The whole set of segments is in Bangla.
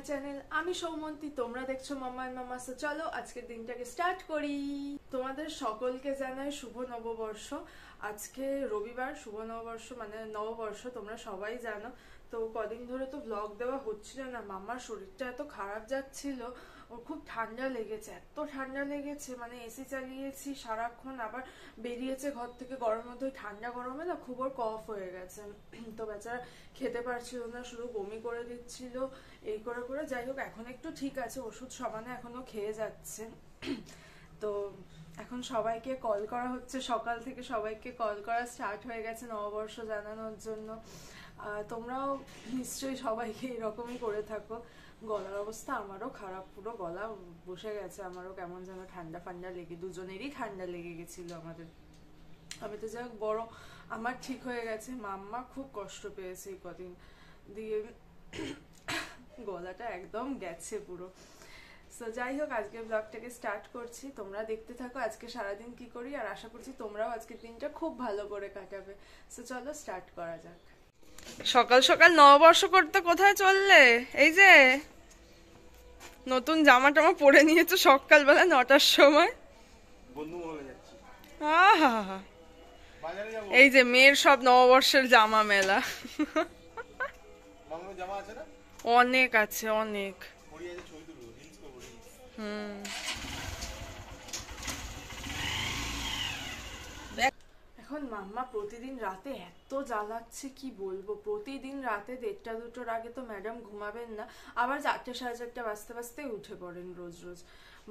চ্যানেল। আমি সৌমন্তী, তোমরা দেখছো মাম্মা এন্ড মামাস। তো চলো আজকের দিনটাকে স্টার্ট করি। তোমাদের সকলকে জানাই শুভ নববর্ষ। আজকে রবিবার, শুভ নববর্ষ মানে নববর্ষ, তোমরা সবাই জানো। তো কদিন ধরে তো ব্লগ দেওয়া হচ্ছিল না, মামার শরীরটা এত খারাপ যাচ্ছিল, ওর খুব ঠান্ডা লেগেছে, এত ঠান্ডা লেগেছে, মানে এসি চালিয়েছি সারাক্ষণ, আবার বেরিয়েছে ঘর থেকে গরমের মধ্যে, ওই ঠান্ডা গরমে না খুব ওর কফ হয়ে গেছে। তো বেচারা খেতে পারছিল না, শুধু বমি করে দিচ্ছিল, এই করে করে। যাই হোক, এখন একটু ঠিক আছে, ওষুধ সমানে এখনো খেয়ে যাচ্ছে। তো এখন সবাইকে কল করা হচ্ছে, সকাল থেকে সবাইকে কল করা স্টার্ট হয়ে গেছে নববর্ষ জানানোর জন্য। তোমরাও নিশ্চয়ই সবাইকে এরকমই করে থাকো। গলার অবস্থা আমারও খারাপ, পুরো গলা বসে গেছে, আমারও কেমন যেন ঠান্ডা ফান্ডা লেগে, দুজনেরই ঠান্ডা লেগে গেছিল আমাদের। আমি তো যাই হোক বড়, আমার ঠিক হয়ে গেছে, মাম্মা খুব কষ্ট পেয়েছে এই কদিন দিয়ে, গলাটা একদম গেছে পুরো। সো যাই হোক, আজকে ব্লগটাকে স্টার্ট করছি, তোমরা দেখতে থাকো আজকে সারাদিন কি করি, আর আশা করছি তোমরাও আজকের দিনটা খুব ভালো করে কাটাবে। সো চলো স্টার্ট করা যাক। সকাল সকাল নববর্ষ করতে কোথায় চললে? এই যে নতুন জামা টামা পরে নিয়েছো সকালবেলা 9টার সময়। আহা, এই যে মেয়ের সব নববর্ষের জামা মেলা। অনেক আছে, অনেক। এখন মাম্মা প্রতিদিন রাতে এত জ্বালাচ্ছে কি বলবো, প্রতিদিন রাতে 1টা-2টোর আগে তো ম্যাডাম ঘুমাবেন না, আবার 4টে-4:30 বাজতে বাজতে উঠে পড়েন রোজ রোজ।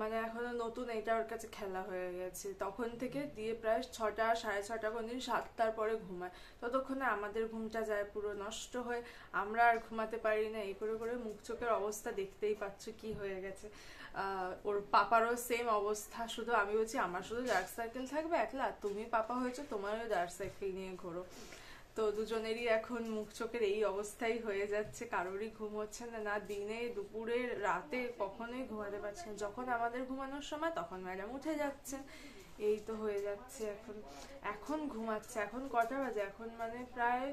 মানে এখনো নতুন এটা ওর কাছে খেলা হয়ে গেছে, তখন থেকে দিয়ে প্রায় 6টা, 6:30, কোনদিন 7টার পরে ঘুমায়। ততক্ষণে আমাদের ঘুমটা যায় পুরো নষ্ট হয়ে, আমরা আর ঘুমাতে পারি না। এই করে করে মুখ চোখের অবস্থা দেখতেই পাচ্ছ কি হয়ে গেছে। ওর পাপারও সেম অবস্থা, শুধু আমি বলছি আমার শুধু ডার্ক সার্কেল থাকবে একলা, তুমি পাপা হয়েছো, তোমারও ডার্ক সার্কেল নিয়ে ঘোরো। তো দুজনেরই এখন মুখ চোখের এই অবস্থাই হয়ে যাচ্ছে, কারোরই ঘুম হচ্ছে না, না দিনে দুপুরে রাতে কখনোই ঘুমাতে পারছে না। যখন আমাদের ঘুমানোর সময় তখন ম্যাডাম উঠে যাচ্ছেন, এই তো হয়ে যাচ্ছে। এখন এখন ঘুমাচ্ছে, এখন কটা বাজে, এখন মানে প্রায়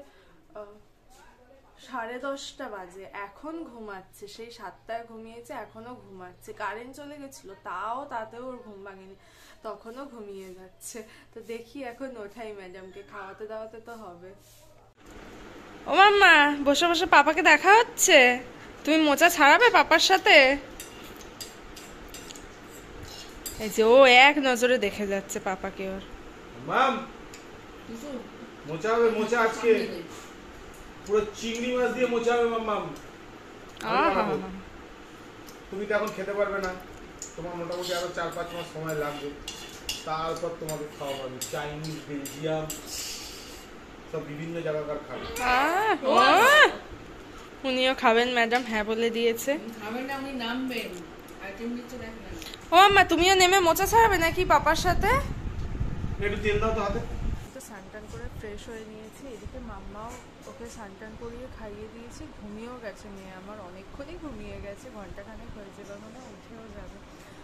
10:30 বাজে, এখন ঘুমাচ্ছে। সেই 7টায় ঘুমিয়েছে, এখনো ঘুমাচ্ছে। কারেন্ট চলে গেছিল তাও, তাতেও ওর ঘুম ভাঙেনি, তখনও ঘুমিয়ে যাচ্ছে। তো দেখি এখন ওঠাই ম্যাডামকে, খাওয়াতে দাওয়াতে তো হবে। ও মাম্মা, বসে বসে পাপাকে দেখা হচ্ছে, তুমি মোচা ছাড়াবে পাপার সাথে? এই যে ও এক নজরে দেখে যাচ্ছে পাপাকে ওর। মাম মোচা হবে, মোচা আজকে পুরো চিংড়ি মাছ দিয়ে মোচা হবে মাম্মাম। তুমি তো এখন খেতে পারবে না, তোমার মোটামুটি আরো 4-5 মাস সময় লাগবে, তারপর তোমাকে খাওয়া হবে। চাইনিজ, বেলজিয়াম, সব বিভিন্ন জায়গাকার খাবে। উনিও খাবেন ম্যাডাম, হ্যাঁ বলে দিয়েছে। ও আম্মা, তুমিও নেমে মোচা ছাড়াবে নাকি পাপার সাথে? একটু তেল দাও তো হাতে। তো স্নান করে ফ্রেশ হয়ে নিয়েছি, এদিকে মাম্মাও ওকে স্নান করিয়ে খাইয়ে দিয়েছি, ঘুমিয়েও গেছে মেয়ে আমার, অনেকক্ষণই ঘুমিয়ে গেছে, ঘন্টাখানেক হয়েছে, মানে উঠেও যাবে।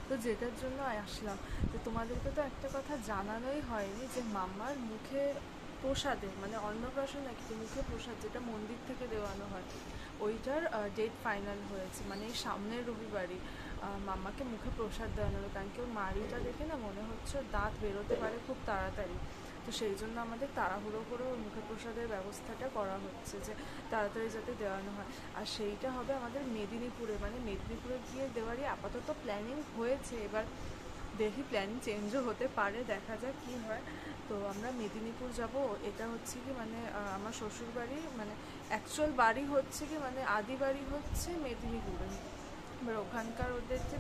তো যেটার জন্য আসলাম, তো তোমাদেরকে তো একটা কথা জানানোই হয়নি, যে মাম্মার মুখে প্রসাদে মানে অন্নপ্রাশন নাকি মুখে প্রসাদ যেটা মন্দির থেকে দেওয়ানো হয়, ওইটার ডেট ফাইনাল হয়েছে, মানে এই সামনের রবিবারই মাম্মাকে মুখে প্রসাদ দেওয়ানো হবে। কারণ কি ওর মাড়িটা দেখে না মনে হচ্ছে দাঁত বেরোতে পারে খুব তাড়াতাড়ি, তো সেই জন্য আমাদের তাড়াহুড়ো করে ওর মুখে প্রসাদের ব্যবস্থাটা করা হচ্ছে, যে তাড়াতাড়ি যাতে দেওয়ানো হয়। আর সেইটা হবে আমাদের মেদিনীপুরে, মানে মেদিনীপুরে গিয়ে দেওয়ারই আপাতত প্ল্যানিং হয়েছে, এবার দেখি প্ল্যানিং চেঞ্জও হতে পারে, দেখা যাক কি হয়। তো আমরা মেদিনীপুর যাব, এটা হচ্ছে কি মানে আমার শ্বশুর বাড়ি, মানে অ্যাকচুয়াল বাড়ি হচ্ছে কি মানে আদি বাড়ি হচ্ছে মেদিনীপুরে। এবার ওখানকার ওদের যে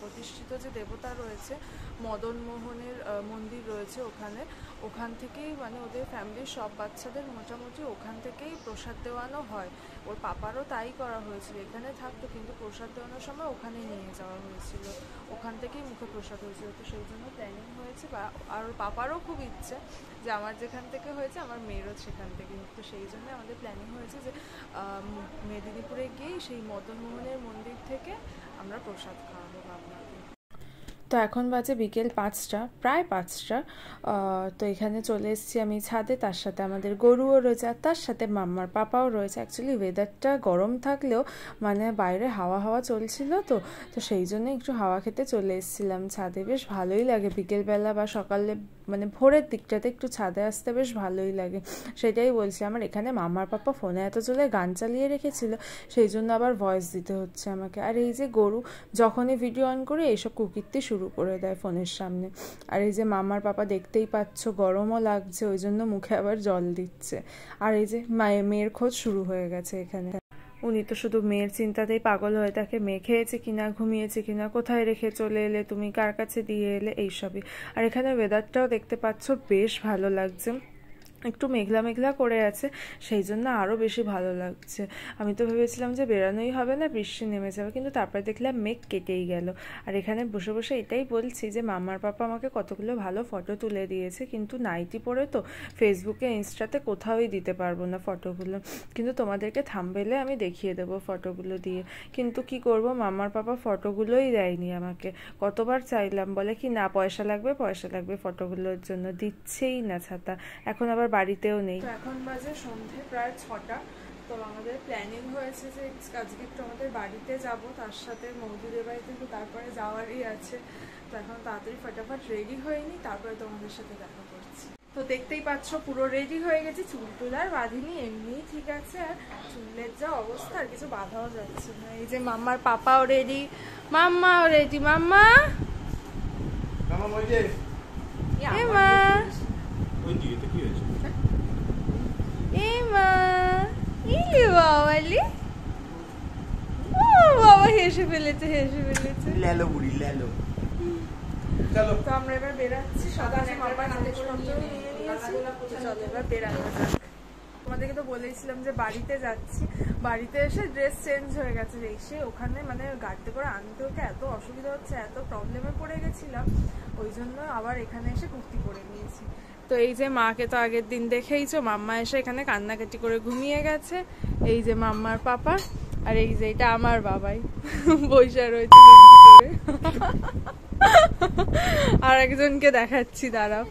প্রতিষ্ঠিত যে দেবতা রয়েছে, মদন মোহনের মন্দির রয়েছে ওখানে, ওখান থেকেই মানে ওদের ফ্যামিলির সব বাচ্চাদের মোটামুটি ওখান থেকেই প্রসাদ দেওয়ানো হয়। ওর পাপারও তাই করা হয়েছিল, এখানে থাকতো কিন্তু প্রসাদ দেওয়ানোর সময় ওখানে নিয়ে যাওয়া হয়েছিল, ওখান থেকেই মুখে প্রসাদ হয়েছিল। তো সেই জন্য প্ল্যানিং হয়েছে, আর ওর পাপারও খুব ইচ্ছে যে আমার যেখান থেকে হয়েছে আমার মেয়েরও সেখান থেকে হোক। তো সেই জন্য আমাদের প্ল্যানিং হয়েছে যে মেদিনীপুরে গিয়েই সেই মদন মোহনের মন্দির থেকে আমরা প্রসাদ খাওয়াবো আপনাকে। তো এখন বাজে বিকেল 5টা, প্রায় 5টা। তো এখানে চলে এসেছি আমি ছাদে, তার সাথে আমাদের গরুও রয়েছে আর তার সাথে মাম্মার পাপাও রয়েছে। অ্যাকচুয়ালি ওয়েদারটা গরম থাকলেও মানে বাইরে হাওয়া হাওয়া চলছিল, তো সেই জন্য একটু হাওয়া খেতে চলে এসেছিলাম ছাদে। বেশ ভালোই লাগে বিকেলবেলা বা সকালে মানে ভোরের দিকটাতে একটু ছাদে আসতে বেশ ভালোই লাগে। সেটাই বলছি, আমার এখানে মাম্মার পাপা ফোনে এত জোরে গান চালিয়ে রেখেছিল, সেই জন্য আবার ভয়েস দিতে হচ্ছে আমাকে। আর এই যে গরু যখনই ভিডিও অন করে এইসব কুকিরতে শুরু করে দেয় ফোনের সামনে। আর এই যে মামার পাপা দেখতেই পাচ্ছ গরমও লাগছে, ওই জন্য মুখে আবার জল দিচ্ছে। আর এই যে মেয়ের খোঁজ শুরু হয়ে গেছে এখানে। উনি তো শুধু মেয়ের চিন্তাতেই পাগল হয়ে থাকে, মেয়ে খেয়েছে কিনা, ঘুমিয়েছে কিনা, কোথায় রেখে চলে এলে তুমি, কার কাছে দিয়ে এলে, এইসবই। আর এখানে ওয়েদারটাও দেখতে পাচ্ছ বেশ ভালো লাগছে, একটু মেঘলা মেঘলা করে আছে, সেই জন্য আরও বেশি ভালো লাগছে। আমি তো ভেবেছিলাম যে বেরোনোই হবে না, বৃষ্টি নেমে যাবে, কিন্তু তারপরে দেখলাম মেঘ কেটেই গেল। আর এখানে বসে বসে এটাই বলছি যে মামার পাপা আমাকে কতগুলো ভালো ফটো তুলে দিয়েছে, কিন্তু নাইটি পরে তো ফেসবুকে ইনস্টাতে কোথাওই দিতে পারবো না ফটোগুলো, কিন্তু তোমাদেরকে থাম্বনেইলে আমি দেখিয়ে দেবো ফটোগুলো দিয়ে। কিন্তু কি করব, মামার পাপা ফটোগুলোই দেয়নি আমাকে। কতবার চাইলাম, বলে কি না পয়সা লাগবে পয়সা লাগবে ফটোগুলোর জন্য, দিচ্ছেই না ছাতা। এখন আবার বাড়িতেও নেই। তো এখন বাজে সন্ধে প্রায় 6টা। তো আমাদের প্ল্যানিং হয়েছে যে আজকে একটু আমাদের বাড়িতে যাব, তার সাথে মৌদিদের বাড়িতে একটু তারপরে যাওয়ারই আছে। তো এখন তাড়াতাড়ি ফটাফট রেডি হয়নি, তারপরে তোমাদের সাথে দেখা করছি। তো দেখতেই পাচ্ছ পুরো রেডি হয়ে গেছে, চুল টুল আর বাঁধিনি, এমনিই ঠিক আছে। আর চুলের যা অবস্থা, আর কিছু বাঁধাও যাচ্ছে না। এই যে মাম্মার পাপাও রেডি, মাম্মাও রেডি। মাম্মা এ মা, বাবা হেসে ফেলেছে, হেসে ফেলেছে। তো আমরা এবার বেরাচ্ছি, সকালে চলো এবার বেরানো যাক। তোমাদেরকে তো বলেছিলাম যে বাড়িতে যাচ্ছি, বাড়িতে এসে ড্রেস চেঞ্জ হয়ে গেছে, এসে ওখানে মানে গাড়িতে করে আনতে ওকে এত অসুবিধা হচ্ছে, এত প্রবলেমে পড়ে গেছিলাম, ওই জন্য আবার এখানে এসে কুর্তি পরে নিয়েছি। তো এই যে মাকে তো আগের দিন দেখেইছো, মাম্মা এসে এখানে কান্নাকাটি করে ঘুমিয়ে গেছে। এই যে মাম্মার পাপা, আর এই যে এটা আমার বাবাই বৈশা রয়েছে করে। আর একজনকে দেখাচ্ছি, দাঁড়াও,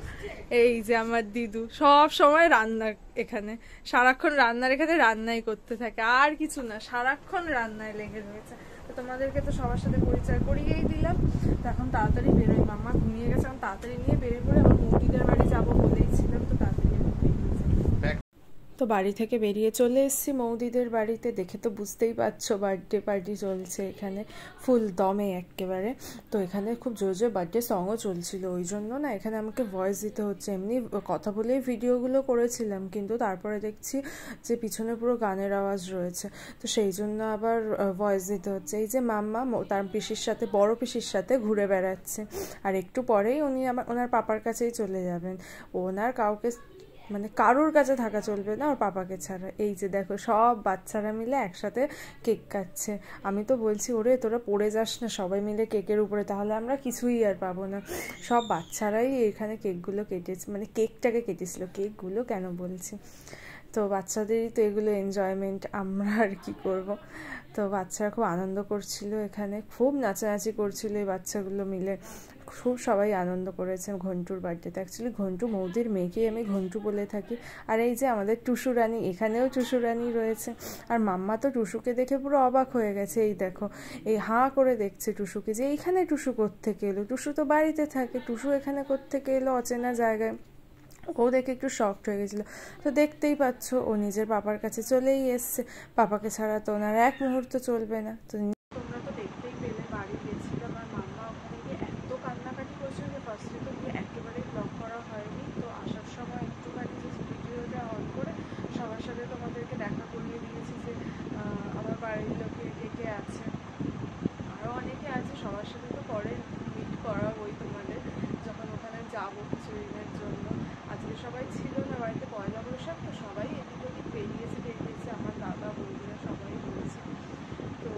এই যে আমার দিদু, সব সময় রান্না, এখানে সারাক্ষণ রান্নার, এখানে রান্নাই করতে থাকে, আর কিছু না, সারাক্ষণ রান্নায় লেগে রয়েছে। তো তোমাদেরকে তো সবার সাথে পরিচয় করিয়েই দিলাম। তো এখন তাড়াতাড়ি বেরোই, মাম্মা ঘুমিয়ে গেছে, এখন তাড়াতাড়ি নিয়ে বেরিয়ে পড়ে আমার মৌদিদের বাড়ি যাবো বলেইছিলাম, তো তাড়াতাড়ি তো বাড়ি থেকে বেরিয়ে চলে এসেছি মৌদিদের বাড়িতে। দেখে তো বুঝতেই পারছো বার্থডে পার্টি চলছে এখানে ফুল দমে একেবারে। তো এখানে খুব জোর জোর বার্থডে সংও চলছিল, ওই জন্য না এখানে আমাকে ভয়েস দিতে হচ্ছে। এমনি কথা বলেই ভিডিওগুলো করেছিলাম, কিন্তু তারপরে দেখছি যে পিছনে পুরো গানের আওয়াজ রয়েছে, তো সেই জন্য আবার ভয়েস দিতে হচ্ছে। এই যে মাম্মা তার পিসির সাথে, বড় পিসির সাথে ঘুরে বেড়াচ্ছে, আর একটু পরেই উনি ওনার পাপার কাছেই চলে যাবেন। ওনার কাউকে মানে কারোর কাছে থাকা চলবে না ওর পাপাকে ছাড়া। এই যে দেখো সব বাচ্চারা মিলে একসাথে কেক কাটছে। আমি তো বলছি ওরে তোরা পড়ে যাস না সবাই মিলে কেকের উপরে, তাহলে আমরা কিছুই আর পাবো না। সব বাচ্চারাই এখানে কেকগুলো কেটেছে, মানে কেকটাকে কেটেছিল, কেকগুলো কেন বলছি। তো বাচ্চাদেরই তো এগুলো এনজয়মেন্ট, আমরা আর কি করব। তো বাচ্চারা খুব আনন্দ করছিল, এখানে খুব নাচানাচি করছিল এই বাচ্চাগুলো মিলে, খুব সবাই আনন্দ করেছে ঘন্টুর বার্থডেতে। অ্যাকচুয়ালি ঘন্টু মৌদির মেয়েকেই আমি ঘন্টু বলে থাকি। আর এই যে আমাদের টুসু রানী, এখানেও টুসু রানী রয়েছে। আর মাম্মা তো টুসুকে দেখে পুরো অবাক হয়ে গেছে, এই দেখো এই হাঁ করে দেখছে টুসুকে, যে এইখানে টুসু কোত্থেকে এলো, টুসু তো বাড়িতে থাকে, টুসু এখানে কোত্থেকে এলো অচেনা জায়গায়। ও দেখে একটু শকড হয়ে গেছিলো। তো দেখতেই পাচ্ছ ও নিজের পাপার কাছে চলেই এসছে, পাপাকে ছাড়া তো ওনার এক মুহূর্ত চলবে না। তো তোমরা তো দেখতেই পেলে বাড়ি গেছিলাম, আর মাম্মা ওখানে গিয়ে এত কান্নাকাটি করছে যে ফার্স্টে তো গিয়ে একেবারেই ব্লগ করা হয়নি। তো আসার সময় একটুখানি যে ভিডিওটা অন করে সবার সাথে তোমাদেরকে দেখা করিয়ে দিয়েছি যে আমার বাড়ির লোকে কে কে আছে, আরও অনেকে আছে, সবার সাথে তো পরে মিট করা ওই তোমাদের যখন ওখানে যাবো কিছুদিনের জন্য। আজকে সবাই ছিল না বাড়িতে, পয়লা বৈশাখ তো সবাই এদিক ওদিক বেরিয়েছে, আমার দাদা বৌদিরা সবাই রয়েছে। তো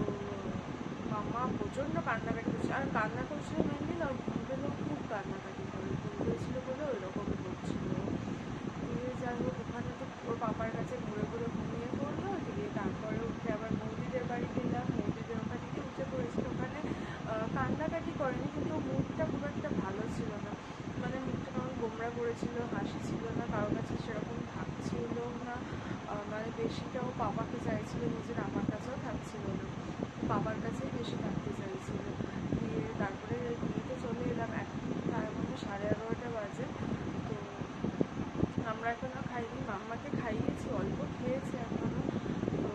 বেশিটাও পাপাকে চাইছিল, নিজের আমার কাছেও থাকছিল না, বাবার কাছেই বেশি থাকতে চাইছিল। দিয়ে তারপরে নিয়ে চলে এলাম, এখন তার মধ্যে 11:30 বাজে। তো আমরা এখনও খাইনি, মাম্মাকে খাইয়েছি, অল্প খেয়েছি এখনও। তো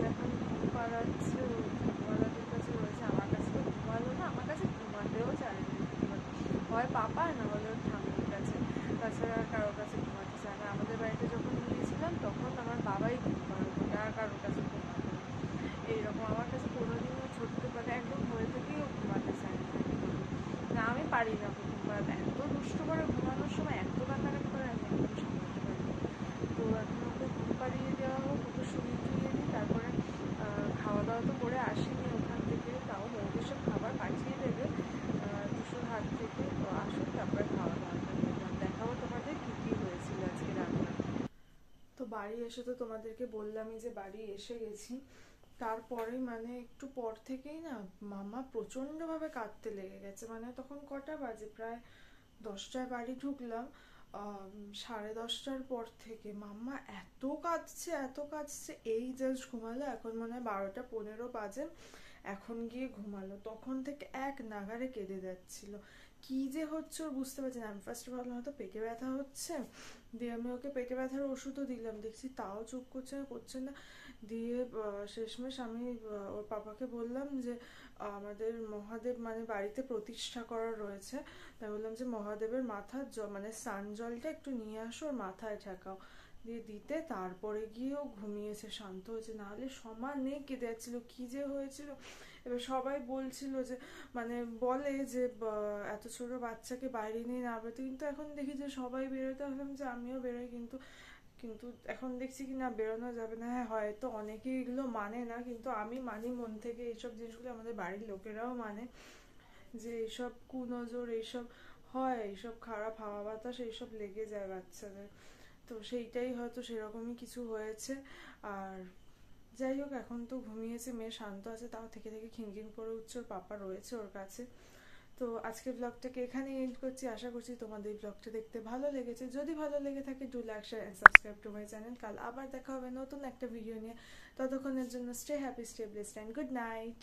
এখন ঘুম পাড়াচ্ছে, ও ঘুমওয়ালাদের কাছে রয়েছে, আমার কাছে তো ঘুমালো না, আমার কাছে ঘুমাতেও চায় না। হয় পাপা না হলে ওর ঠাম্মির কাছে, তাছাড়া আর কারোর কাছে ঘুমাতে চায় না। আমাদের বাড়িতে যখন গিয়েছিলাম তখন আমার বাবাই ঘুম পাড়াতো, আর কারোর কাছে ঘুমাতো না। এইরকম আমার কাছে কোনোদিনও ছোট্ট মানে একদম হয়ে থেকেই ও ঘুমাতে চায় না একদমই। না আমি পারি না ওকে ঘুম পাড়াতে, এত দুষ্ট করে ঘুমানোর সময়, এত কান্নাকাটি করে, আমি একদম সামলাতে পারি না। তো এখন ওকে ঘুম পাড়িয়ে দেওয়া হোক, ওকে শুয়ে টুইয়ে দিই, তারপরে খাওয়া দাওয়া তো করে আসিনি ওখান থেকে, তাও বৌদি সব খাবার পাঠিয়ে দেবে দুশোর হাত থেকে। তো আসুন তারপরে খাওয়া দাওয়াটা করলাম, দেখাবো তোমাদের কী কী হয়েছিল আজকে রান্না। তো বাড়ি এসে তো তোমাদেরকে বললামই যে বাড়ি এসে গেছি। তারপরে মানে একটু পর থেকেই না মামা প্রচণ্ডভাবে কাঁদতে লেগে গেছে। মানে তখন কটা বাজে, প্রায় 10টায় বাড়ি ঢুকলাম। 10:30টার পর থেকে মাম্মা এত কাঁদছে এত কাঁদছে, এই জাস্ট ঘুমালো, এখন মনে হয় 12টা 15 বাজে, এখন গিয়ে ঘুমালো। তখন থেকে এক নাগাড়ে কেঁদে যাচ্ছিল, কি যে হচ্ছে ওর বুঝতে পারছি না। আমি ফার্স্টে ভাবলাম হয়তো পেটে ব্যথা হচ্ছে, দিয়ে আমি ওকে পেটে ব্যথার ওষুধও দিলাম, দেখছি তাও চুপ করছে না করছে না। দিয়ে শেষমেশ আমি ওর পাপাকে বললাম যে আমাদের মহাদেব মানে বাড়িতে প্রতিষ্ঠা করা রয়েছে, তাই বললাম যে মহাদেবের মাথার মানে স্নান জলটা একটু নিয়ে আসো, ওর মাথায় ঠেকাও। দিয়ে দিতে তারপরে গিয়েও ঘুমিয়েছে, শান্ত হয়েছে, নাহলে সমানে কেঁদে যাচ্ছিল, কি যে হয়েছিল। এবার সবাই বলছিল যে মানে বলে যে এত ছোট বাচ্চাকে বাইরে নিয়ে না বেরোতে, কিন্তু এখন দেখি যে সবাই বেরোতে, ভাবলাম যে আমিও বেরোই, কিন্তু কিন্তু এখন দেখছি কি না বেরোনো যাবে না। হ্যাঁ হয়তো অনেকেই এগুলো মানে না, কিন্তু আমি মানি মন থেকে। এইসব জিনিসগুলো আমাদের বাড়ির লোকেরাও মানে, যে এইসব কুনজর এইসব হয়, এইসব খারাপ হাওয়া বাতাস এইসব লেগে যায় বাচ্চাদের। তো সেইটাই হয়তো সেরকমই কিছু হয়েছে। আর যাই হোক, এখন তো ঘুমিয়েছে, মেয়ে শান্ত আছে, তাও থেকে থেকে খিনখিন করে উঠছে, ওর পাপা রয়েছে ওর কাছে। তো আজকের ব্লগটাকে এখানে এন্ড করছি, আশা করছি তোমাদের এই ব্লগটা দেখতে ভালো লেগেছে। যদি ভালো লেগে থাকে do like share and subscribe to my channel. কাল আবার দেখা হবে নতুন একটা ভিডিও নিয়ে, ততক্ষণের জন্য stay happy, stay blessed and good night.